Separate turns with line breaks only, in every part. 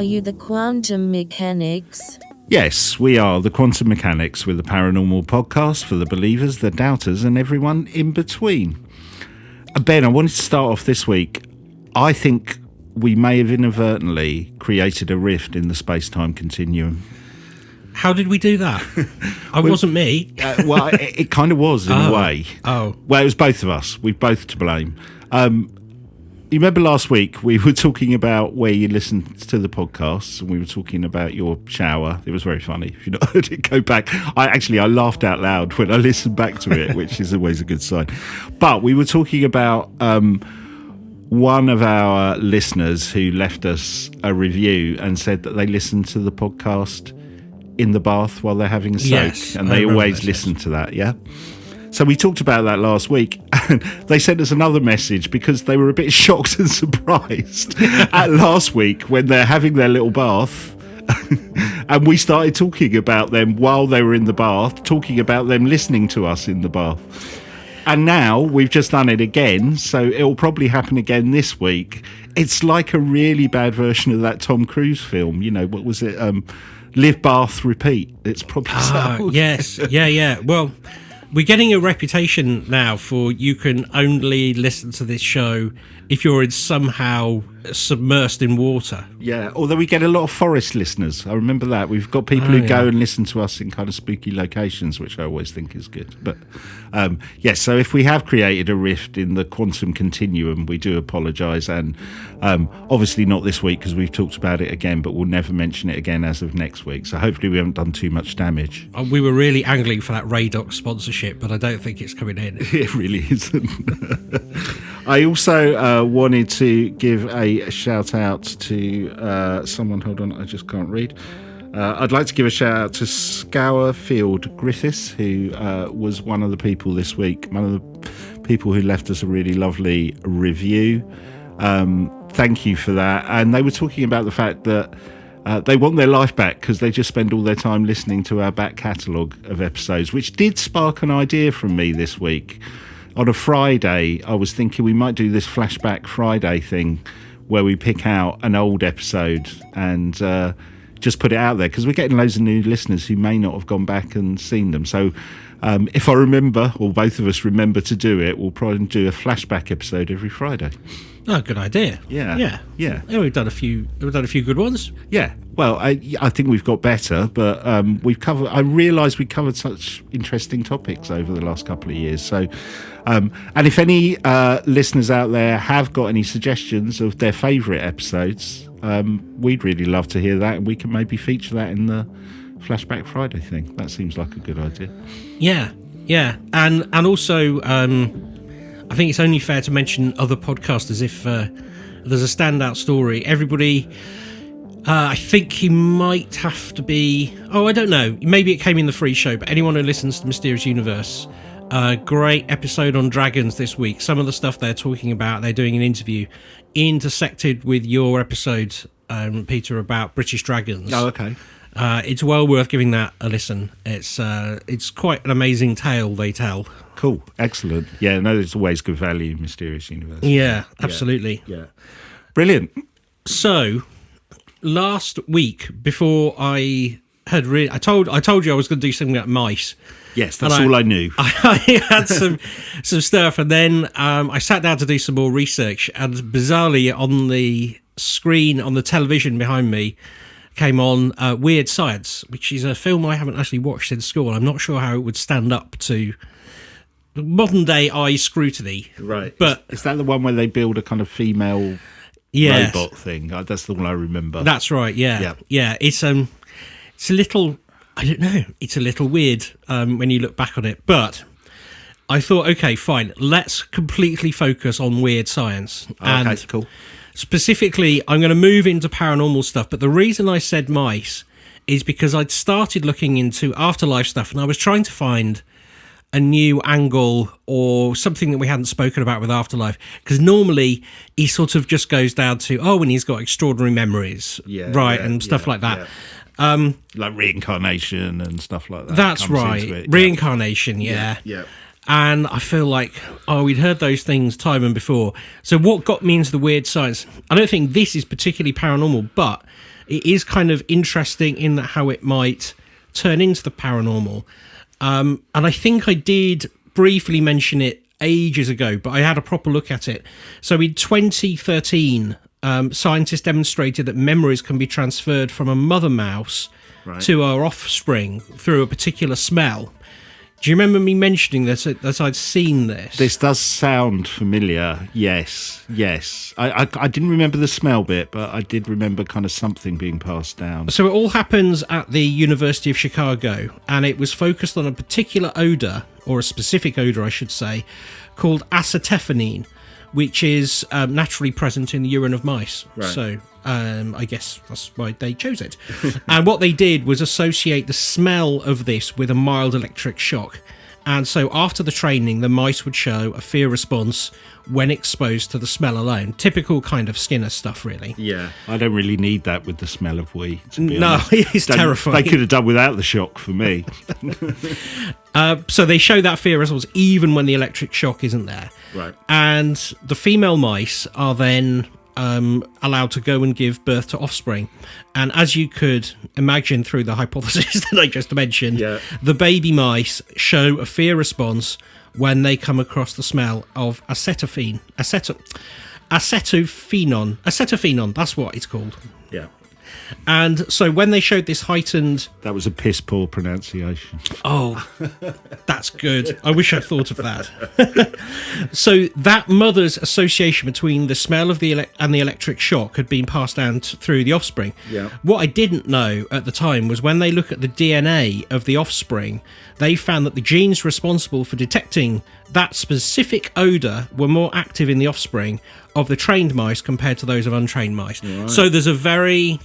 Are you the quantum mechanics?
Yes, we are the Quantum Mechanics. We're the paranormal podcast for the believers, the doubters, and everyone in between. Ben, I wanted to start off this week. I think we may have inadvertently created a rift in the space-time continuum.
How did we do that? It wasn't me.
It kind of was in a way.
Oh.
Well, it was both of us. We're both to blame. You remember last week we were talking about where you listen to the podcasts, and we were talking about your shower. It was very funny. If you've not heard it, go back. I laughed out loud when I listened back to it, which is always a good sign. But we were talking about one of our listeners who left us a review and said that they listened to the podcast in the bath while they're having a soak.
Yes,
and they always listen to that, yeah? So we talked about that last week, and they sent us another message because they were a bit shocked and surprised at last week when they're having their little bath. And we started talking about them while they were in the bath, talking about them listening to us in the bath. And now we've just done it again, so it'll probably happen again this week. It's like a really bad version of that Tom Cruise film. You know, what was it? Live, Bath, Repeat. It's probably so.
Yes, yeah. Well, we're getting a reputation now for you can only listen to this show if you're somehow submersed in water.
Yeah, although we get a lot of forest listeners. I remember that. We've got people who go and listen to us in kind of spooky locations, which I always think is good. But yes, so if we have created a rift in the quantum continuum, we do apologise. And obviously not this week because we've talked about it again, but we'll never mention it again as of next week. So hopefully we haven't done too much damage.
We were really angling for that Radox sponsorship, but I don't think it's coming in.
It really isn't. I also wanted to give a shout out to someone. Hold on, I just can't read. I'd like to give a shout out to Scourfield Griffiths, who was one of the people this week, one of the people who left us a really lovely review. Thank you for that. And they were talking about the fact that they want their life back because they just spend all their time listening to our back catalogue of episodes, which did spark an idea from me this week. On a Friday, I was thinking we might do this Flashback Friday thing where we pick out an old episode and just put it out there because we're getting loads of new listeners who may not have gone back and seen them. So if I remember, or both of us remember to do it, we'll probably do a flashback episode every Friday.
Oh, good idea.
Yeah.
We've done a few good ones.
Yeah. Well, I think we've got better, but I realised we covered such interesting topics over the last couple of years. So, and if any listeners out there have got any suggestions of their favourite episodes, we'd really love to hear that, and we can maybe feature that in the Flashback Friday thing. That seems like a good idea.
Yeah, and also I think it's only fair to mention other podcasters if there's a standout story. Everybody, I think he might have to be... Oh, I don't know. Maybe it came in the free show, but anyone who listens to Mysterious Universe, great episode on dragons this week. Some of the stuff they're talking about, they're doing an interview intersected with your episode, Peter, about British dragons.
Oh, okay.
It's well worth giving that a listen. It's quite an amazing tale they tell.
Cool, excellent. Yeah, no, there's always good value in Mysterious Universe.
Yeah, absolutely.
Yeah. Brilliant.
So, last week, before I had I told you I was going to do something about mice.
Yes, that's all I knew.
I had some stuff, and then I sat down to do some more research, and bizarrely on the screen on the television behind me came on Weird Science, which is a film I haven't actually watched in school. I'm not sure how it would stand up to modern day eye scrutiny. Right. But
is that the one where they build a kind of female robot thing? That's the one I remember.
That's right, yeah. It's a little, I don't know, it's a little weird when you look back on it. But I thought, okay, fine, let's completely focus on Weird Science.
Okay, cool.
Specifically, I'm going to move into paranormal stuff, but the reason I said mice is because I'd started looking into afterlife stuff and I was trying to find a new angle or something that we hadn't spoken about with afterlife, because normally he sort of just goes down to, when he's got extraordinary memories, and stuff like that.
Yeah. Like reincarnation and stuff like that.
That's right. Reincarnation, yeah. And I feel like, we'd heard those things time and before. So what got me into the Weird Science, I don't think this is particularly paranormal, but it is kind of interesting in that how it might turn into the paranormal. And I think I did briefly mention it ages ago, but I had a proper look at it. So in 2013, scientists demonstrated that memories can be transferred from a mother mouse to her offspring through a particular smell. Do you remember me mentioning this, that I'd seen this?
This does sound familiar. Yes. I didn't remember the smell bit, but I did remember kind of something being passed down.
So it all happens at the University of Chicago, and it was focused on a particular odour, or a specific odour, I should say, called acetophenone, which is naturally present in the urine of mice.
Right.
So I guess that's why they chose it. And what they did was associate the smell of this with a mild electric shock. And so after the training, the mice would show a fear response when exposed to the smell alone. Typical kind of Skinner stuff, really.
Yeah. I don't really need that with the smell of wee, to be
No,
honest.
it's terrifying.
They could have done without the shock for me.
So they show that fear response even when the electric shock isn't there.
Right.
And the female mice are then allowed to go and give birth to offspring. And as you could imagine through the hypothesis that I just mentioned, the baby mice show a fear response when they come across the smell of acetophenone. Acetophenone, that's what it's called.
Yeah.
And so when they showed this heightened...
That was a piss poor pronunciation.
Oh, that's good. I wish I'd thought of that. So that mother's association between the smell of the and the electric shock had been passed down through the offspring.
Yeah.
What I didn't know at the time was when they look at the DNA of the offspring, they found that the genes responsible for detecting that specific odour were more active in the offspring of the trained mice compared to those of untrained mice. Right. So there's a very...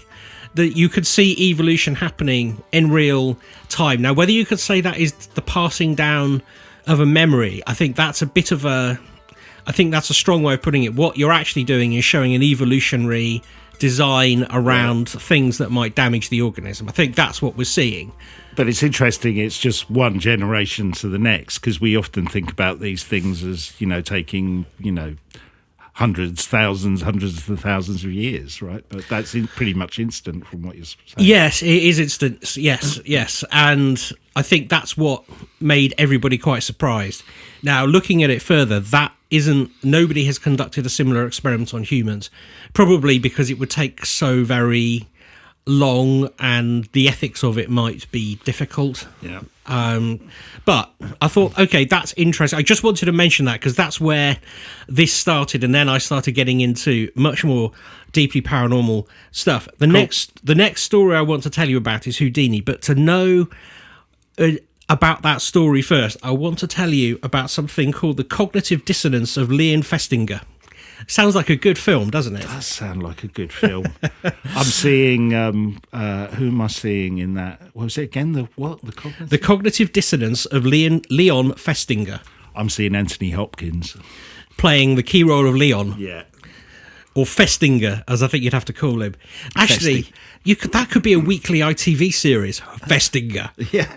that you could see evolution happening in real time. Now, whether you could say that is the passing down of a memory, I think that's a bit of a... I think that's a strong way of putting it. What you're actually doing is showing an evolutionary design around things that might damage the organism. I think that's what we're seeing.
But it's interesting, it's just one generation to the next, because we often think about these things as, taking, hundreds of thousands of years, right? But that's pretty much instant from what you're saying.
Yes, it is instant. Yes. And I think that's what made everybody quite surprised. Now, looking at it further, nobody has conducted a similar experiment on humans, probably because it would take so very long and the ethics of it might be difficult.
Yeah.
But I thought, okay, that's interesting. I just wanted to mention that because that's where this started, and then I started getting into much more deeply paranormal stuff. The next story I want to tell you about is Houdini, but to know about that story first, I want to tell you about something called The Cognitive Dissonance of Leon Festinger. Sounds like a good film, doesn't it?
It does sound like a good film. I'm seeing, who am I seeing in that? What was it again? The Cognitive?
The Cognitive Dissonance of Leon Festinger.
I'm seeing Anthony Hopkins.
Playing the key role of Leon.
Yeah.
Or Festinger, as I think you'd have to call him. Actually, that could be a weekly ITV series, Festinger.
Yeah.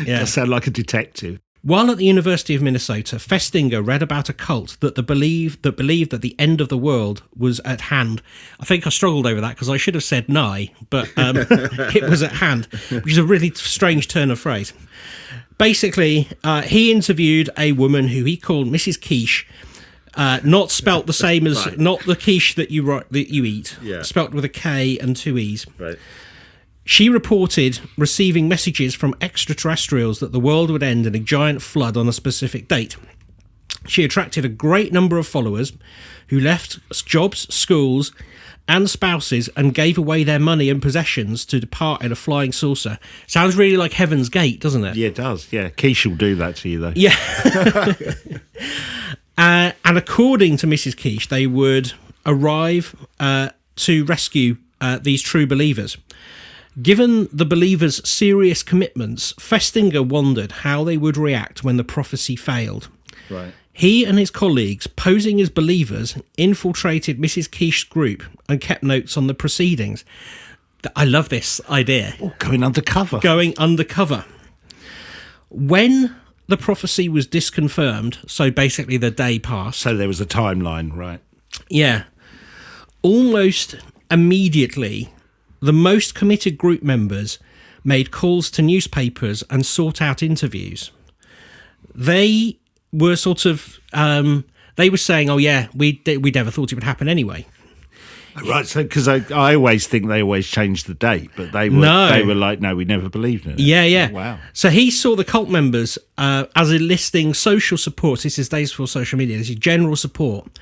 That sounds like a detective.
While at the University of Minnesota, Festinger read about a cult that believed that the end of the world was at hand. I think I struggled over that because I should have said nigh, but it was at hand, which is a really strange turn of phrase. Basically, he interviewed a woman who he called Mrs. Quiche, not spelt the same as
right.
Not the quiche that you eat, spelt with a K and two E's.
Right.
She reported receiving messages from extraterrestrials that the world would end in a giant flood on a specific date. She attracted a great number of followers who left jobs, schools, and spouses and gave away their money and possessions to depart in a flying saucer. Sounds really like Heaven's Gate, doesn't it?
Yeah, it does. Yeah, Quiche will do that to you, though.
Yeah. And according to Mrs. Quiche, they would arrive to rescue these true believers. Given the believers' serious commitments, Festinger wondered how they would react when the prophecy failed.
Right.
He and his colleagues, posing as believers, infiltrated Mrs. Quiche's group and kept notes on the proceedings. I love this idea.
Oh, going undercover.
Going undercover. When the prophecy was disconfirmed, so basically the day passed.
So there was a timeline, right?
Yeah. Almost immediately, the most committed group members made calls to newspapers and sought out interviews. They were sort of, they were saying, oh yeah, we never thought it would happen anyway.
Right, so because I always think they always change the date, but they were like, no, we never believed in it.
Yeah.
Wow.
So he saw the cult members as enlisting social support. This is days before social media. This is general support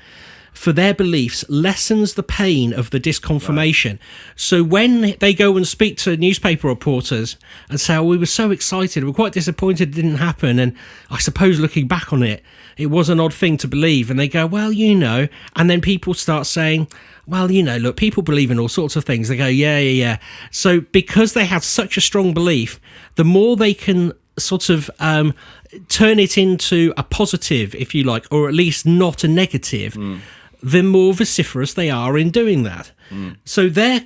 for their beliefs lessens the pain of the disconfirmation. Right. So when they go and speak to newspaper reporters and say, oh, we were so excited, we're quite disappointed it didn't happen, and I suppose looking back on it, it was an odd thing to believe, and they go, well, and then people start saying, well, look, people believe in all sorts of things. They go, yeah. So because they had such a strong belief, the more they can sort of turn it into a positive, if you like, or at least not a negative, the more vociferous they are in doing that. So their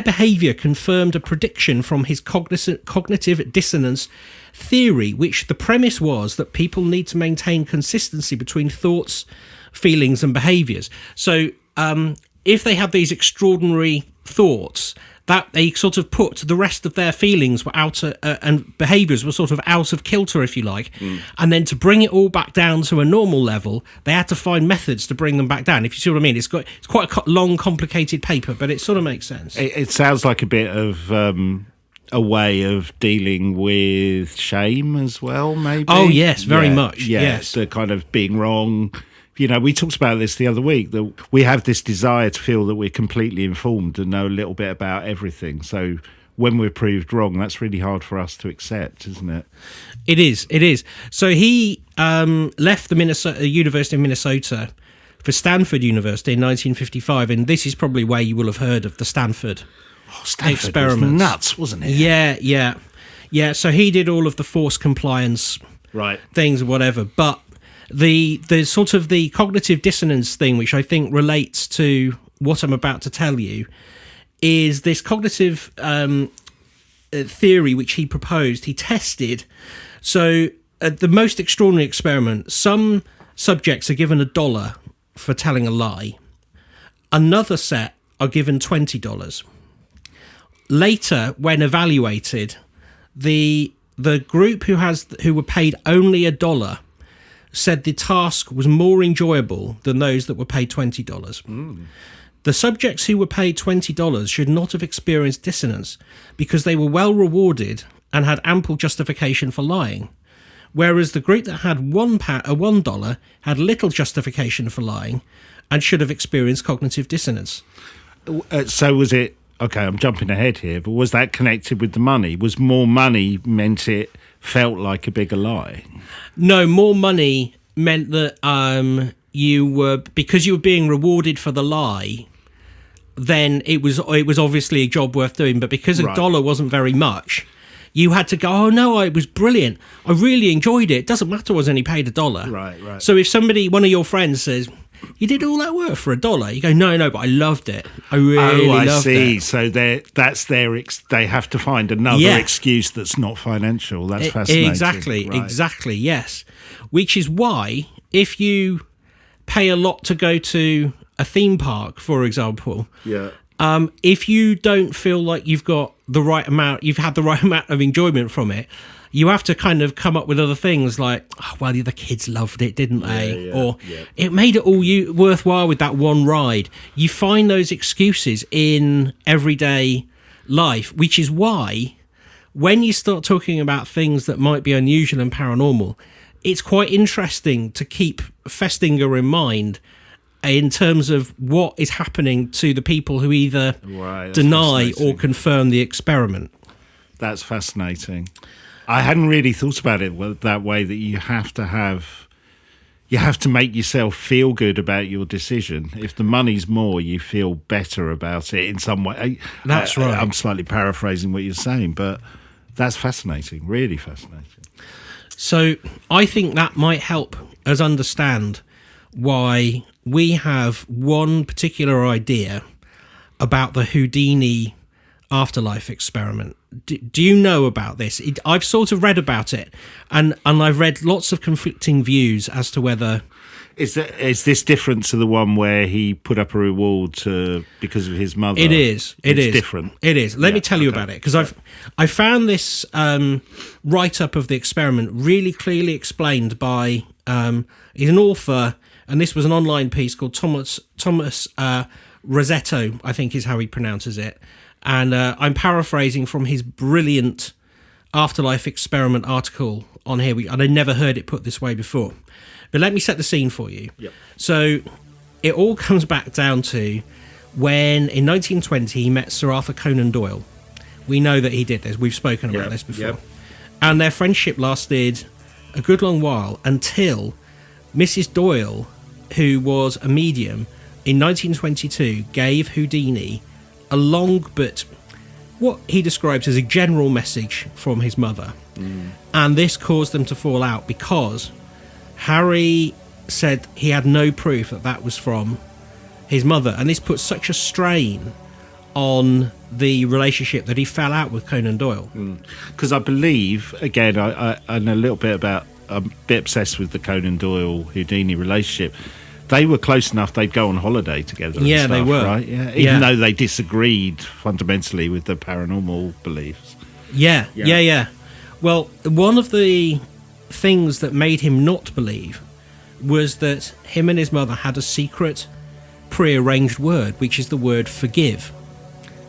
behaviour confirmed a prediction from his cognitive dissonance theory, which the premise was that people need to maintain consistency between thoughts, feelings and behaviours. So if they had these extraordinary thoughts, that they sort of put the rest of their feelings were out and behaviours were sort of out of kilter, if you like. And then to bring it all back down to a normal level, they had to find methods to bring them back down. If you see what I mean, it's quite a long, complicated paper, but it sort of makes sense.
It sounds like a bit of a way of dealing with shame as well, maybe.
Oh yes, very much.
Yeah,
yes,
the kind of being wrong. We talked about this the other week, that we have this desire to feel that we're completely informed and know a little bit about everything. So when we're proved wrong, that's really hard for us to accept, isn't it?
It is. So he left the University of Minnesota for Stanford University in 1955, and this is probably where you will have heard of the Stanford experiments.
Was nuts, wasn't it?
Yeah. So he did all of the force compliance things or whatever, but the sort of the cognitive dissonance thing, which I think relates to what I'm about to tell you, is this cognitive theory which he proposed. He tested. So the most extraordinary experiment, some subjects are given $1 for telling a lie. Another set are given $20. Later, when evaluated, the group who were paid only $1 said the task was more enjoyable than those that were paid $20. The subjects who were paid $20 should not have experienced dissonance because they were well rewarded and had ample justification for lying, whereas the group that had $1 had little justification for lying and should have experienced cognitive dissonance.
So was it, okay, I'm jumping ahead here, but was that connected with the money? Was more money meant it felt like a bigger lie?
No, more money meant that because you were being rewarded for the lie, then it was obviously a job worth doing. But because $1 wasn't very much, you had to go, oh no, it was brilliant, I really enjoyed it. It doesn't matter I was only paid $1.
Right.
So if one of your friends says, you did all that work for $1, you go, no, but I loved it. I really loved it.
I see. So that's they have to find another excuse that's not financial. That's fascinating.
Exactly, yes. Which is why if you pay a lot to go to a theme park, for example, if you don't feel like you've had the right amount of enjoyment from it, you have to kind of come up with other things like, oh, well, the kids loved it, didn't they? It made it all worthwhile with that one ride. You find those excuses in everyday life, which is why when you start talking about things that might be unusual and paranormal, it's quite interesting to keep Festinger in mind in terms of what is happening to the people who either deny or confirm the experiment.
That's fascinating. I hadn't really thought about it that way, that you have to make yourself feel good about your decision. If the money's more, you feel better about it in some way.
That's right.
I'm slightly paraphrasing what you're saying, but that's fascinating, really fascinating.
So I think that might help us understand why we have one particular idea about the Houdini afterlife experiment. Do you know about this? I've sort of read about it, and I've read lots of conflicting views as to whether...
Is this different to the one where he put up a reward because of his mother?
It is.
It's different.
It is. Let me tell you about it, because I found this write-up of the experiment really clearly explained by he's an author, and this was an online piece called Thomas Rosetto, I think is how he pronounces it. And I'm paraphrasing from his brilliant afterlife experiment article on here, and I never heard it put this way before. But let me set the scene for you.
Yep.
So it all comes back down to when, in 1920, he met Sir Arthur Conan Doyle. We know that he did this. We've spoken about this before.
Yep.
And their friendship lasted a good long while until Mrs. Doyle, who was a medium, in 1922 gave Houdini a long but what he describes as a general message from his mother. And this caused them to fall out because Harry said he had no proof that was from his mother, and this put such a strain on the relationship that he fell out with Conan Doyle.
Because I believe, again, I know a little bit about, I'm a bit obsessed with the Conan Doyle Houdini relationship. They were close enough they'd go on holiday together. And
Yeah,
stuff,
they were.
right? Yeah, even though they disagreed fundamentally with the paranormal beliefs.
Yeah. Well, one of the things that made him not believe was that him and his mother had a secret pre-arranged word, which is the word forgive.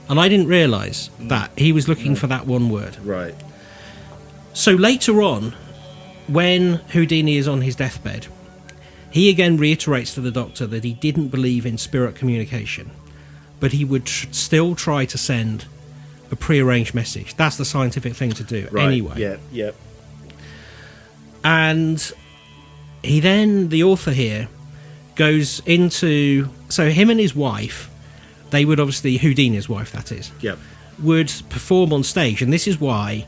And I didn't realise that he was looking for that one word.
Right.
So later on, when Houdini is on his deathbed, he again reiterates to the doctor that he didn't believe in spirit communication, but he would still try to send a pre-arranged message. That's the scientific thing to do anyway.
Yeah.
And he then, the author here, goes into... So him and his wife, they would obviously... Houdini's wife, that is.
Yep.
Would perform on stage. And this is why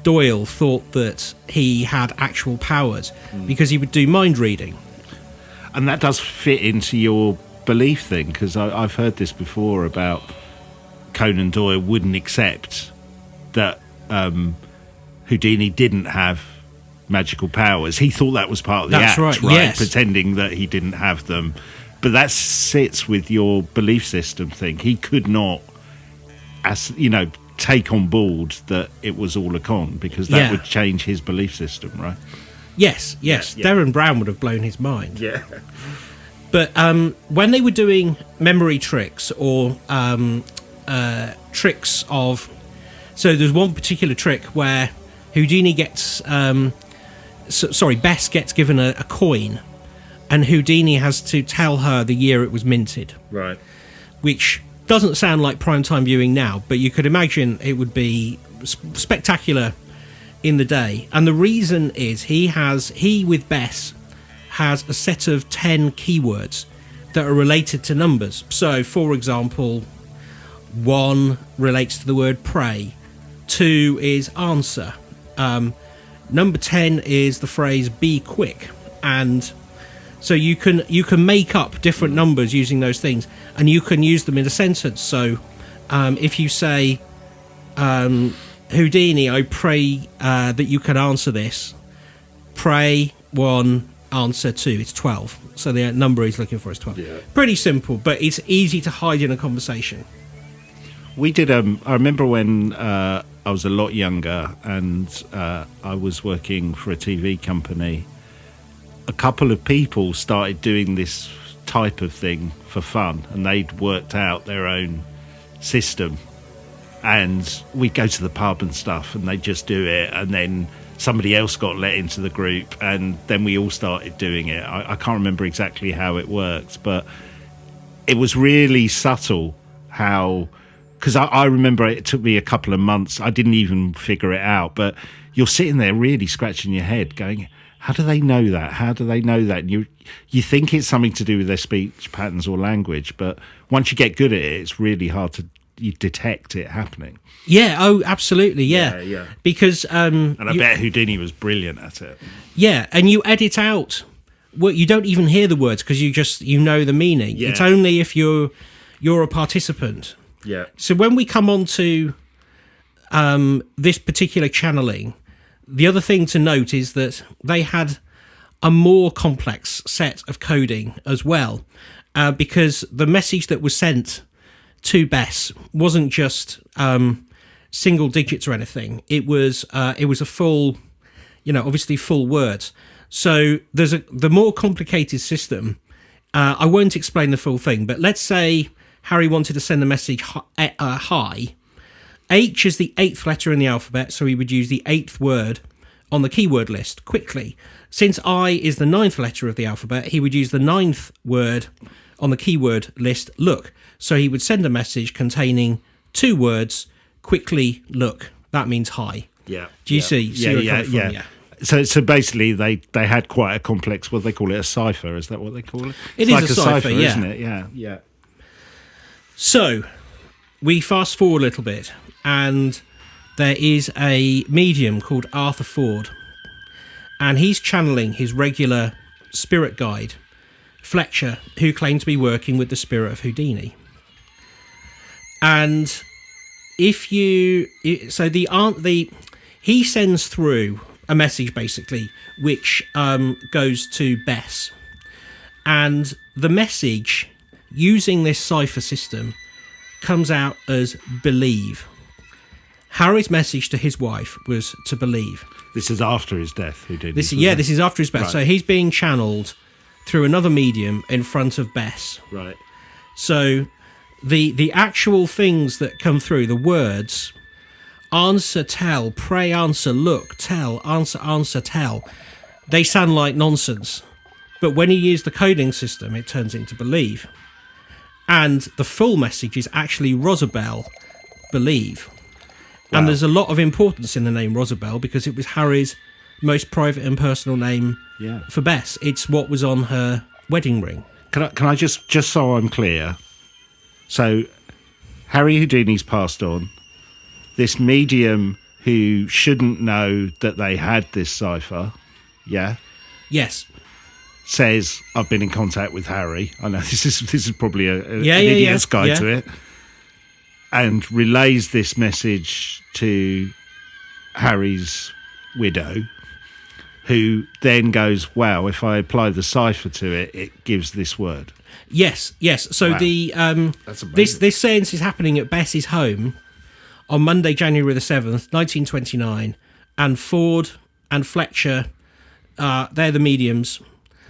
Doyle thought that he had actual powers, because he would do mind reading.
And that does fit into your belief thing, because I've heard this before about Conan Doyle wouldn't accept that Houdini didn't have magical powers. He thought that was part of the
That's
act,
right? Yes.
Pretending that he didn't have them. But that sits with your belief system thing. He could not, take on board that it was all a con, because that would change his belief system, right?
Yes.
Yeah.
Darren Brown would have blown his mind.
Yeah.
But when they were doing memory tricks or tricks of... So there's one particular trick where Houdini gets... Bess gets given a coin, and Houdini has to tell her the year it was minted.
Right.
Which doesn't sound like primetime viewing now, but you could imagine it would be spectacular in the day. And the reason is he with Bess has a set of 10 keywords that are related to numbers. So, for example, 1 relates to the word pray, 2 is answer, number 10 is the phrase be quick, and so you can make up different numbers using those things, and you can use them in a sentence. So if you say, Houdini, I pray that you can answer this, pray 1, answer 2, it's 12. So the number he's looking for is 12.
Yeah.
Pretty simple, but it's easy to hide in a conversation.
We did. I remember when I was a lot younger, and I was working for a TV company. A couple of people started doing this type of thing for fun, and they'd worked out their own system. And we'd go to the pub and stuff, and they'd just do it, and then somebody else got let into the group, and then we all started doing it. I can't remember exactly how it worked, but it was really subtle how... Because I remember it took me a couple of months. I didn't even figure it out. But you're sitting there really scratching your head going, how do they know that? How do they know that? And you think it's something to do with their speech patterns or language. But once you get good at it, it's really hard to detect it happening.
Yeah, oh, absolutely, yeah.
Yeah.
Because...
and I bet Houdini was brilliant at it.
Yeah, and you edit out... Well, you don't even hear the words because you know the meaning.
Yeah.
It's only if you're a participant
Yeah.
So when we come on to this particular channeling, the other thing to note is that they had a more complex set of coding as well, because the message that was sent to Bess wasn't just single digits or anything. It was a full, obviously full words. So there's the more complicated system. I won't explain the full thing, but let's say Harry wanted to send a message hi. H is the 8th letter in the alphabet, so he would use the 8th word on the keyword list quickly. Since I is the 9th letter of the alphabet, he would use the 9th word on the keyword list, look. So he would send a message containing 2 words, quickly look. That means hi.
Yeah.
Do you see?
Yeah. So basically, they had quite a complex. What they call it, a cipher? Is that what they call it?
It
it's
is
like
a cipher, yeah.
isn't it? Yeah.
So we fast forward a little bit, and there is a medium called Arthur Ford, and he's channeling his regular spirit guide, Fletcher, who claimed to be working with the spirit of Houdini. And he sends through a message basically, which goes to Bess, and the message using this cipher system comes out as believe. Harry's message to his wife was to believe.
This is after his death.
This is after his death. Right. So he's being channeled through another medium in front of Bess.
Right.
So the actual things that come through, the words, answer, tell, pray, answer, look, tell, answer, tell, they sound like nonsense. But when you use the coding system, it turns into believe. And the full message is actually Rosabelle, believe. Wow. And there's a lot of importance in the name Rosabelle because it was Harry's most private and personal name for Bess. It's what was on her wedding ring.
Can I just so I'm clear? So Harry Houdini's passed on. This medium who shouldn't know that they had this cipher,
yes,
says I've been in contact with Harry. I know this is probably an idiot's guide to it, and relays this message to Harry's widow, who then goes, "Wow, if I apply the cipher to it, it gives this word."
Yes. So wow. This seance is happening at Bess's home on Monday, January the 7th, 1929, and Ford and Fletcher, they're the mediums.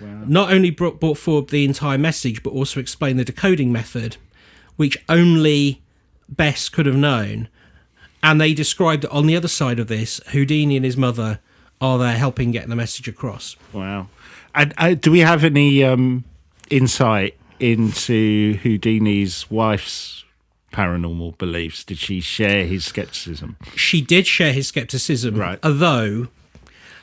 Wow. Not only brought forward the entire message, but also explained the decoding method, which only Bess could have known. And they described that on the other side of this, Houdini and his mother are there helping get the message across.
Wow. And do we have any insight into Houdini's wife's paranormal beliefs? Did she share his skepticism?
She did share his skepticism,
right?
Although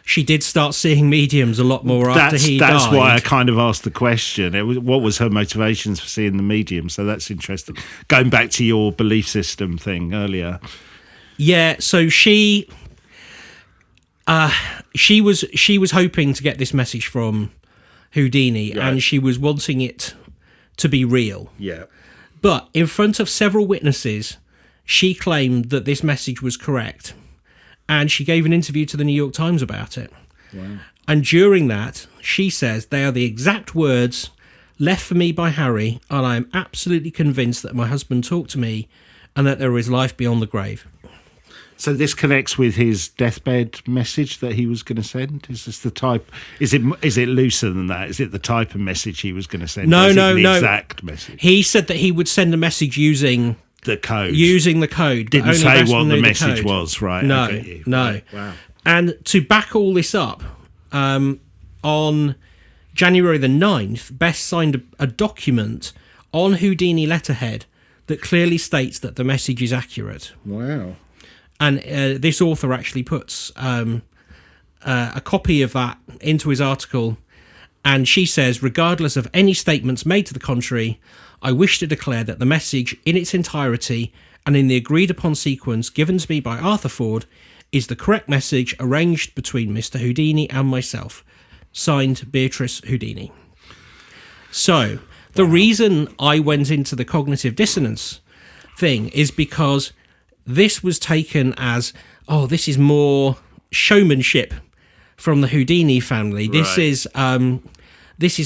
she did start seeing mediums a lot more after he died.
That's why I kind of asked the question. What was her motivations for seeing the medium? So that's interesting. Going back to your belief system thing earlier.
Yeah, so she was hoping to get this message from Houdini, right, and she was wanting it to be real.
Yeah.
But in front of several witnesses, she claimed that this message was correct. And she gave an interview to the New York Times about it. Wow. And during that, she says, they are the exact words left for me by Harry, and I am absolutely convinced that my husband talked to me and that there is life beyond the grave.
So this connects with his deathbed message that he was going to send? Is this the type? Is it looser than that? Is it the type of message he was going to send?
No.
Exact message.
He said that he would send a message using
the code.
Didn't
say what the message was, right?
No.
Right. Wow.
And to back all this up, on January the 9th, Bess signed a document on Houdini letterhead that clearly states that the message is accurate.
Wow.
And this author actually puts a copy of that into his article, and she says, regardless of any statements made to the contrary, I wish to declare that the message in its entirety and in the agreed upon sequence given to me by Arthur Ford is the correct message arranged between Mr. Houdini and myself. Signed, Beatrice Houdini. So, the reason I went into the cognitive dissonance thing is because this was taken as, oh, this is more showmanship from the Houdini family. This is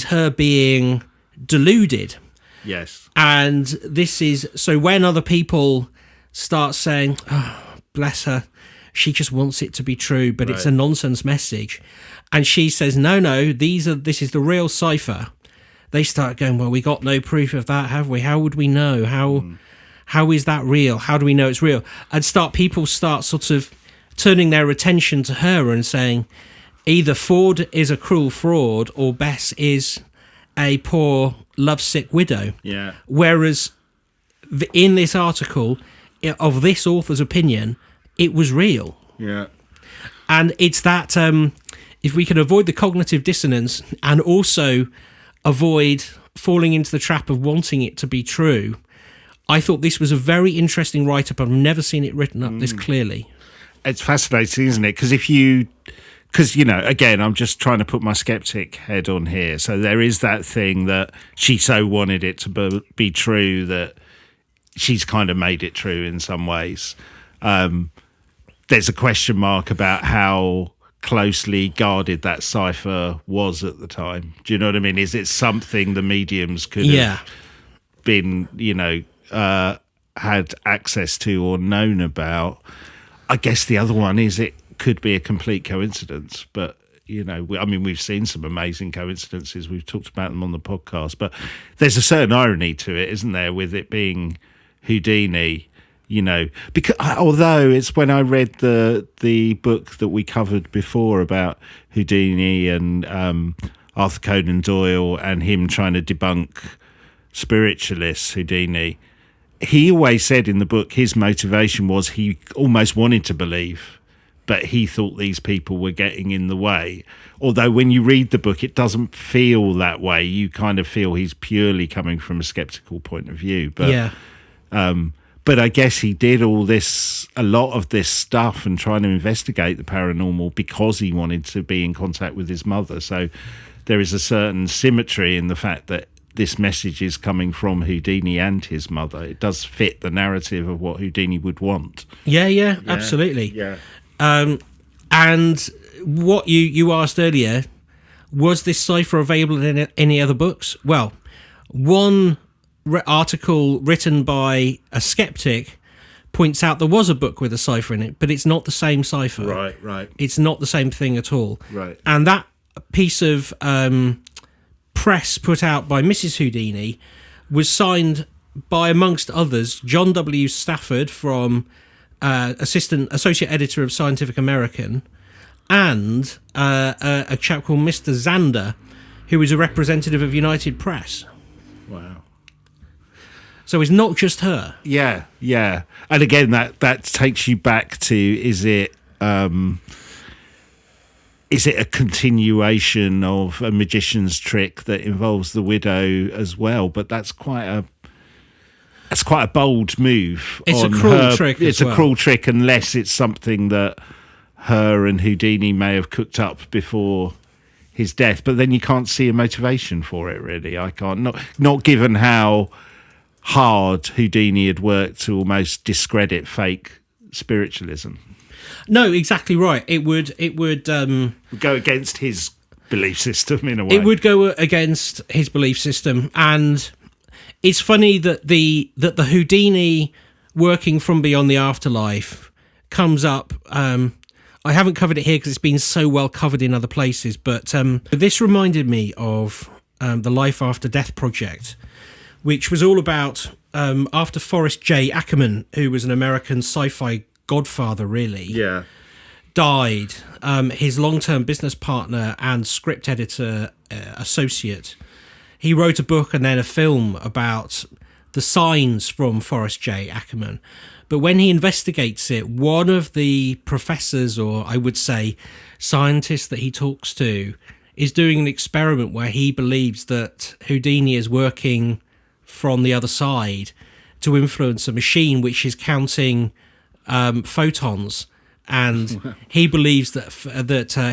her being deluded.
Yes.
And this is, so when other people start saying, oh, bless her, she just wants it to be true, but it's a nonsense message. And she says, no, this is the real cipher. They start going, well, we got no proof of that, have we? How would we know? How is that real? How do we know it's real? And people start sort of turning their attention to her and saying, either Ford is a cruel fraud or Bess is a poor lovesick widow.
Yeah.
Whereas in this article, of this author's opinion, it was real.
Yeah.
And it's that if we can avoid the cognitive dissonance and also avoid falling into the trap of wanting it to be true, I thought this was a very interesting write-up. I've never seen it written up this clearly.
It's fascinating, isn't it? Because again, I'm just trying to put my skeptic head on here. So there is that thing that she so wanted it to be true that she's kind of made it true in some ways. There's a question mark about how closely guarded that cipher was at the time. Do you know what I mean? Is it something the mediums could have been, had access to or known about? I guess the other one is it could be a complete coincidence, but we've seen some amazing coincidences. We've talked about them on the podcast, but there's a certain irony to it, isn't there, with it being Houdini? Because although it's when I read the book that we covered before about Houdini and Arthur Conan Doyle and him trying to debunk spiritualists, Houdini, he always said in the book his motivation was he almost wanted to believe, but he thought these people were getting in the way. Although when you read the book, it doesn't feel that way. You kind of feel he's purely coming from a skeptical point of view. But but I guess he did a lot of this stuff and trying to investigate the paranormal because he wanted to be in contact with his mother. So there is a certain symmetry in the fact that this message is coming from Houdini and his mother. It does fit the narrative of what Houdini would want.
Yeah, absolutely.
Yeah.
And what you asked earlier, was this cipher available in any other books? Well, one article written by a skeptic points out there was a book with a cipher in it, but it's not the same cipher.
Right.
It's not the same thing at all.
Right.
And that piece of press put out by Mrs. Houdini was by, amongst others, John W. Stafford from associate editor of Scientific American, and a chap called Mr. Zander, who is a representative of United Press.
Wow.
So it's not just her.
Yeah. And again, that takes you back to, is it a continuation of a magician's trick that involves the widow as well? But that's quite a bold move.
It's a cruel trick.
It's a cruel trick unless it's something that her and Houdini may have cooked up before his death. But then you can't see a motivation for it, really. I can't. Not given how hard Houdini had worked to almost discredit fake spiritualism.
No, exactly right. It would
go against his belief system in a way.
It would go against his belief system, and it's funny that the Houdini working from beyond the afterlife comes up. I haven't covered it here because it's been so well covered in other places, but this reminded me of the Life After Death project, which was all about after Forrest J. Ackerman, who was an American sci-fi godfather, really.
Yeah.
Died. His long-term business partner and script editor associate, he wrote a book and then a film about the signs from Forrest J. Ackerman. But when he investigates it, one of the professors, or I would say scientists that he talks to, is doing an experiment where he believes that Houdini is working from the other side to influence a machine which is counting photons, and he believes that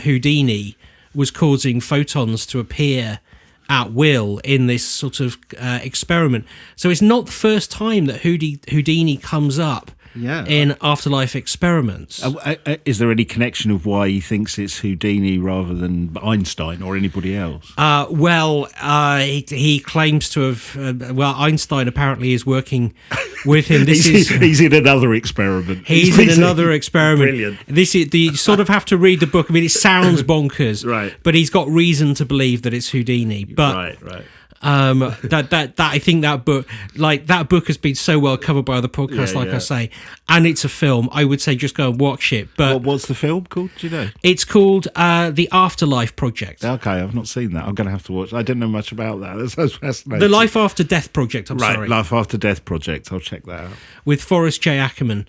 Houdini was causing photons to appear at will in this sort of experiment. So it's not the first time that Houdini comes up in Afterlife Experiments.
Is there any connection of why he thinks it's Houdini rather than Einstein or anybody else?
He claims to have. Einstein apparently is working with him.
He's in another experiment.
He's in another experiment.
Brilliant.
You sort of have to read the book. I mean, it sounds bonkers,
right?
But he's got reason to believe that it's Houdini. But
right.
That I think that book has been so well covered by other podcasts, I say, and it's a film. I would say just go and watch it. But
what's the film called? Do you know?
It's called The Afterlife Project.
Okay, I've not seen that. I'm going to have to watch. I don't know much about that. That sounds fascinating.
The Life After Death Project. Sorry,
Life After Death Project. I'll check that out.
With Forrest J. Ackerman.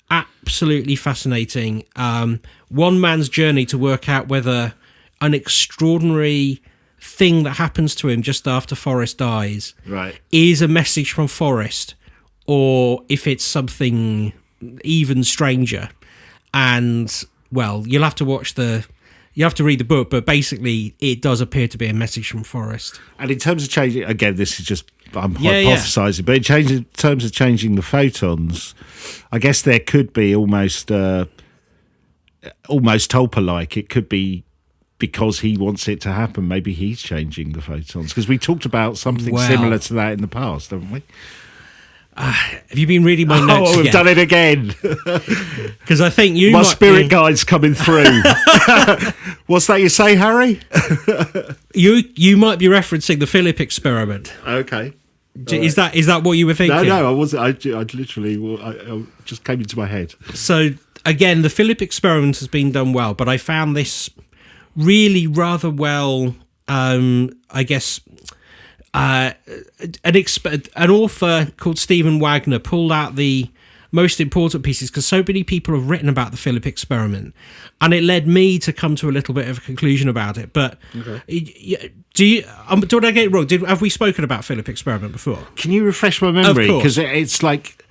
Absolutely fascinating. One man's journey to work out whether an extraordinary thing that happens to him just after Forrest dies is a message from Forrest, or if it's something even stranger. And you'll have to read the book, but basically it does appear to be a message from Forrest.
And in terms of changing, again, this is just I'm hypothesizing, but in terms of changing the photons, I guess there could be almost Tolpa-like. It could be because he wants it to happen. Maybe he's changing the photons, because we talked about something similar to that in the past, haven't we?
Have you been reading my notes?
We've done it again.
Because I think
my spirit guide's coming through. What's that you say, Harry?
You might be referencing the Philip experiment.
Okay.
Is that what you were thinking?
No, I wasn't. I literally I just came into my head.
So again, the Philip experiment has been done well, but I found this really rather well. I guess an author called Stephen Wagner pulled out the most important pieces, because so many people have written about the Philip experiment, and it led me to come to a little bit of a conclusion about it. But did I get it wrong? Have we spoken about Philip experiment before?
Can you refresh my memory? Because it's like,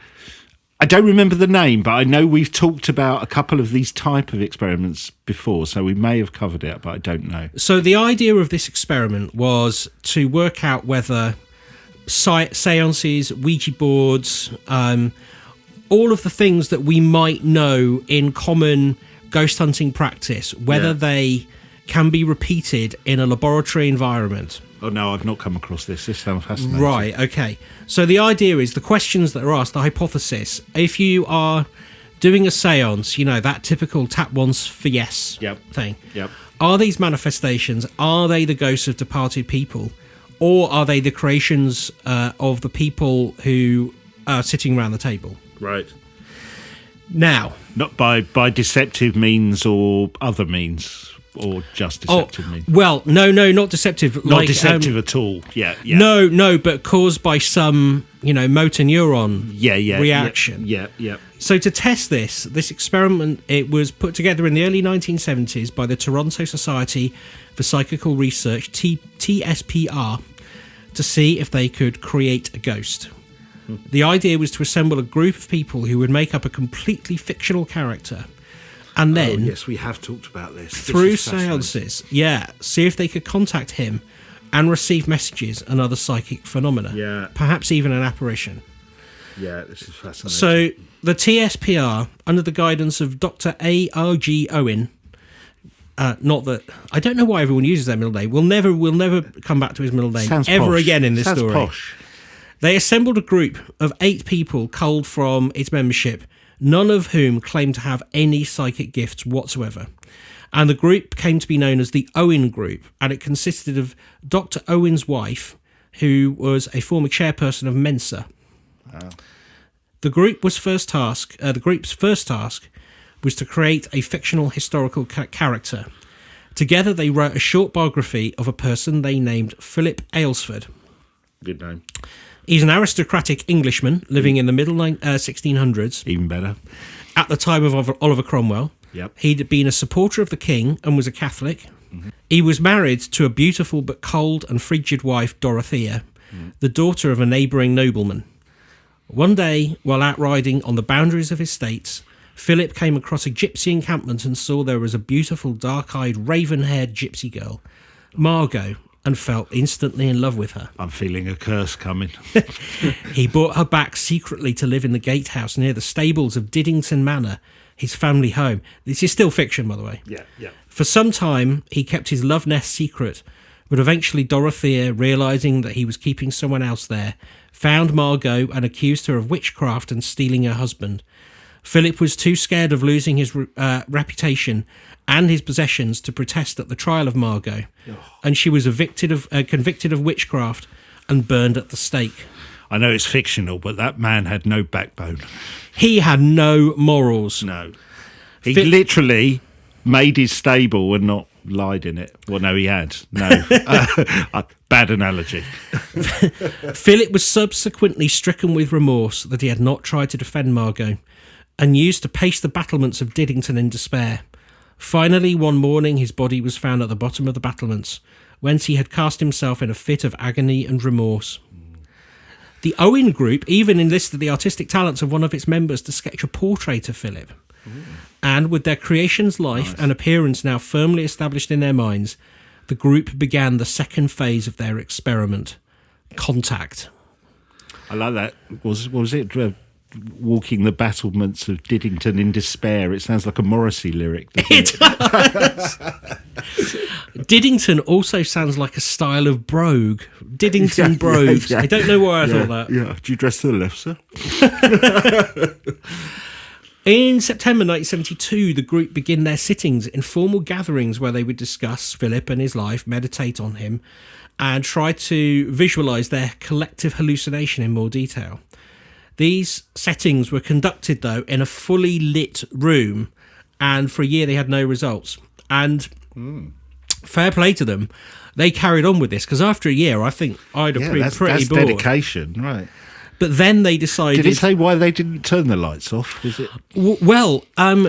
I don't remember the name, but I know we've talked about a couple of these type of experiments before, so we may have covered it, but I don't know.
So the idea of this experiment was to work out whether seances, Ouija boards, all of the things that we might know in common ghost hunting practice, whether they can be repeated in a laboratory environment.
Oh no, I've not come across this. This sounds fascinating.
Right, okay. So the idea is, the questions that are asked, the hypothesis, if you are doing a seance, that typical tap once for yes thing.
Yep.
Are these manifestations, are they the ghosts of departed people? Or are they the creations of the people who are sitting around the table?
Right.
Now,
not by deceptive means or other means, or just deceptive means.
Well, no, not deceptive.
Not deceptive at all. Yeah.
No, but caused by some, motor neuron reaction.
Yeah.
So to test this experiment, it was put together in the early 1970s by the Toronto Society for Psychical Research, TSPR, to see if they could create a ghost. The idea was to assemble a group of people who would make up a completely fictional character, and then
yes, we have talked about this
through seances, see if they could contact him and receive messages and other psychic phenomena, perhaps even an apparition.
Yeah, this is fascinating.
So the TSPR, under the guidance of Dr. A.R.G. Owen, not that I don't know why everyone uses their middle name. We'll never come back to his middle name ever again in this story.
Posh.
They assembled a group of 8 people culled from its membership, none of whom claimed to have any psychic gifts whatsoever. And the group came to be known as the Owen Group, and it consisted of Dr. Owen's wife, who was a former chairperson of Mensa. Wow. The group's first task was to create a fictional historical character. Together they wrote a short biography of a person they named Philip Aylesford.
Good name.
He's an aristocratic Englishman living in the middle 1600s.
Even better.
At the time of Oliver Cromwell.
Yep.
He'd been a supporter of the king and was a Catholic. Mm-hmm. He was married to a beautiful but cold and frigid wife, Dorothea, the daughter of a neighbouring nobleman. One day, while out riding on the boundaries of his states, Philip came across a gypsy encampment and saw there was a beautiful dark-eyed, raven-haired gypsy girl, Margot, and fell instantly in love with her.
I'm feeling a curse coming.
He brought her back secretly to live in the gatehouse near the stables of Diddington Manor, his family home. This is still fiction, by the way.
Yeah.
For some time, he kept his love nest secret, but eventually Dorothea, realising that he was keeping someone else there, found Margot and accused her of witchcraft and stealing her husband. Philip was too scared of losing his reputation and his possessions to protest at the trial of Margot, and she was convicted of witchcraft and burned at the stake.
I know it's fictional, but that man had no backbone.
He had no morals.
No. He literally made his stable and not lied in it. Well, no, he had. No. Bad analogy.
Philip was subsequently stricken with remorse that he had not tried to defend Margot, and used to pace the battlements of Diddington in despair. Finally, one morning, his body was found at the bottom of the battlements, whence he had cast himself in a fit of agony and remorse. The Owen Group even enlisted the artistic talents of one of its members to sketch a portrait of Philip. And with their creation's life and appearance now firmly established in their minds, the group began the second phase of their experiment, contact.
I like that. What was it? Walking the battlements of Diddington in despair. It sounds like a Morrissey lyric.
It does. Diddington also sounds like a style of brogue. Diddington brogues.
Yeah.
I don't know why I thought that.
Yeah. Do you dress to the left, sir?
In September 1972, the group began their sittings, informal gatherings where they would discuss Philip and his life, meditate on him, and try to visualise their collective hallucination in more detail. These settings were conducted, though, in a fully lit room, and for a year they had no results. And fair play to them, they carried on with this, because after a year, I think I'd have been pretty
that's
bored.
dedication, right?
But then they decided...
Did it say why they didn't turn the lights off? Was it?
Well,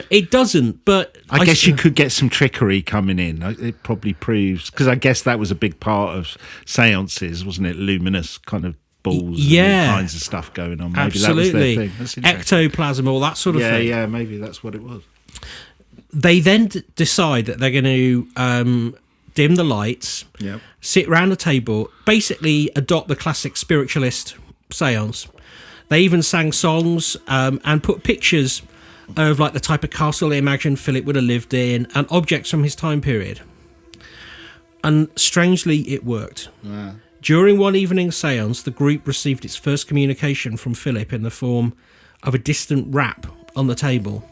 it doesn't, but...
I guess you could get some trickery coming in. It probably proves... Because I guess that was a big part of seances, wasn't it? Luminous kind of balls and all kinds of stuff going on. Maybe
absolutely.
That was their thing. That's interesting.
Ectoplasm, all that sort of thing.
Yeah, maybe that's what it was.
They then decide that they're going to dim the lights, sit round a table, basically adopt the classic spiritualist seance. They even sang songs and put pictures of like the type of castle they imagined Philip would have lived in and objects from his time period. And strangely, it worked.
Wow.
During one evening seance, the group received its first communication from Philip in the form of a distant rap on the table.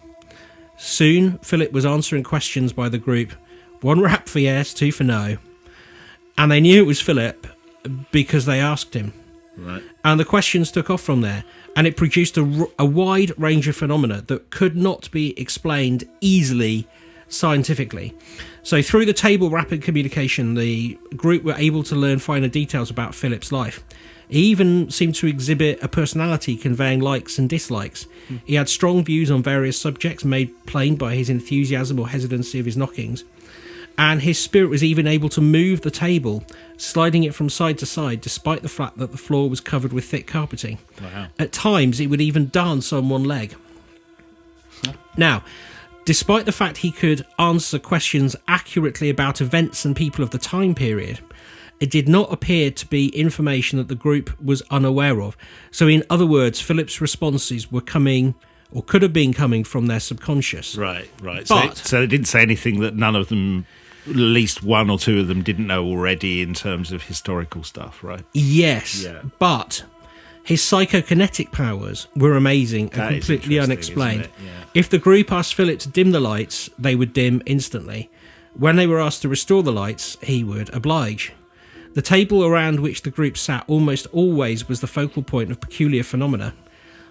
Soon, Philip was answering questions by the group. One rap for yes, two for no. And they knew it was Philip because they asked him.
Right.
And the questions took off from there. And it produced a wide range of phenomena that could not be explained easily scientifically. So through the table rapping communication, the group were able to learn finer details about Philip's life. He even seemed to exhibit a personality conveying likes and dislikes. He had strong views on various subjects made plain by his enthusiasm or hesitancy of his knockings. And his spirit was even able to move the table, sliding it from side to side, despite the fact that the floor was covered with thick carpeting.
Wow.
At times, it would even dance on one leg. Now, despite the fact he could answer questions accurately about events and people of the time period, it did not appear to be information that the group was unaware of. So in other words, Philip's responses were coming, or could have been coming, from their subconscious.
Right.
But-
So they didn't say anything that none of them, at least one or two of them, didn't know already in terms of historical stuff, right?
Yes,
Yeah.
but his psychokinetic powers were amazing
That
and
is
completely
interesting,
unexplained.
isn't it? Yeah.
If the group asked Philip to dim the lights, they would dim instantly. When they were asked to restore the lights, he would oblige. The table around which the group sat almost always was the focal point of peculiar phenomena.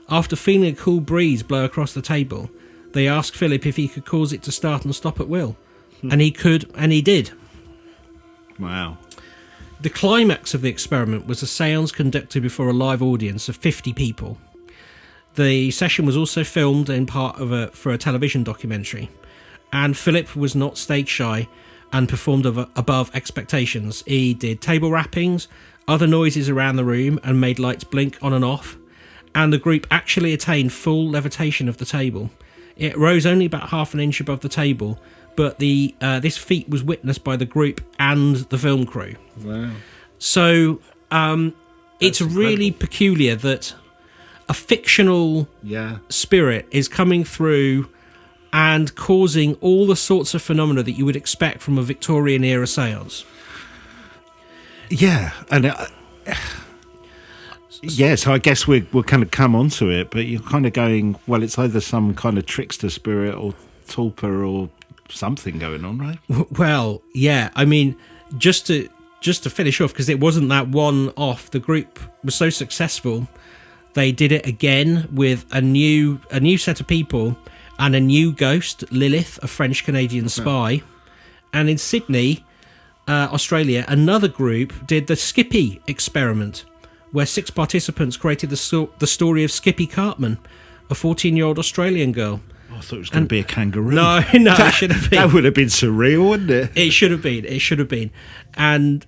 After feeling a cool breeze blow across the table, they asked Philip if he could cause it to start and stop at will. And he could, and he did.
Wow.
The climax of the experiment was a séance conducted before a live audience of 50 people. The session was also filmed in part for a television documentary, and Philip was not stage shy and performed above expectations. He did table rappings, other noises around the room, and made lights blink on and off, and the group actually attained full levitation of the table. It rose only about half an inch above the table, but the this feat was witnessed by the group and the film crew.
Wow.
So it's really peculiar that a fictional spirit is coming through and causing all the sorts of phenomena that you would expect from a Victorian era seance.
Yeah, and so I guess we'll kind of come onto it, but you're kind of going, well, it's either some kind of trickster spirit or tulpa or something going on, right?
Well, yeah. I mean, just to finish off, because it wasn't that one off. The group was so successful, they did it again with a new set of people and a new ghost, Lilith, a French-Canadian spy. And in Sydney, Australia, another group did the Skippy experiment, where 6 participants created the story of Skippy Cartman, a 14-year-old Australian girl.
I thought it was going to be a kangaroo.
No, it should have been.
That would have been surreal, wouldn't it?
It should have been. And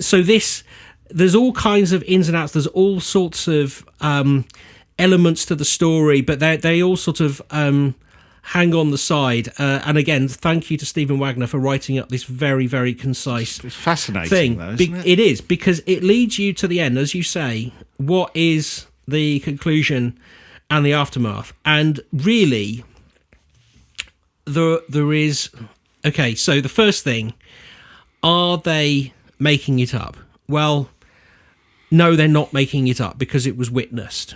so there's all kinds of ins and outs. There's all sorts of elements to the story, but they all sort of hang on the side. And again, thank you to Stephen Wagner for writing up this very, very concise
It's fascinating,
thing.
though, isn't it?
It is, because it leads you to the end, as you say. What is the conclusion and the aftermath? And really, there is... Okay, so the first thing, are they making it up? Well, no, they're not making it up, because it was witnessed.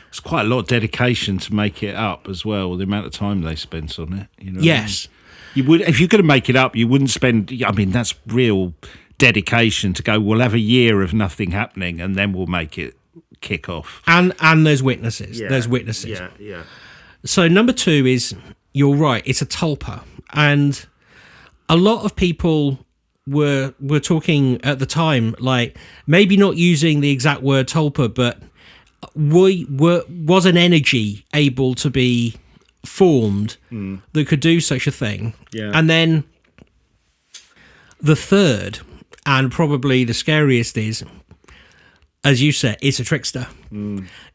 It's quite a lot of dedication to make it up as well, the amount of time they spent on it. You know,
Yes.
You would, if you're going to make it up, you wouldn't spend... I mean, that's real dedication to go, we'll have a year of nothing happening and then we'll make it kick off.
And there's witnesses. There's witnesses.
Yeah.
So number 2 is, you're right, it's a tulpa. And a lot of people were talking at the time, like, maybe not using the exact word tulpa, but was an energy able to be formed that could do such a thing.
Yeah.
And then the third, and probably the scariest, is, as you said, it's a trickster.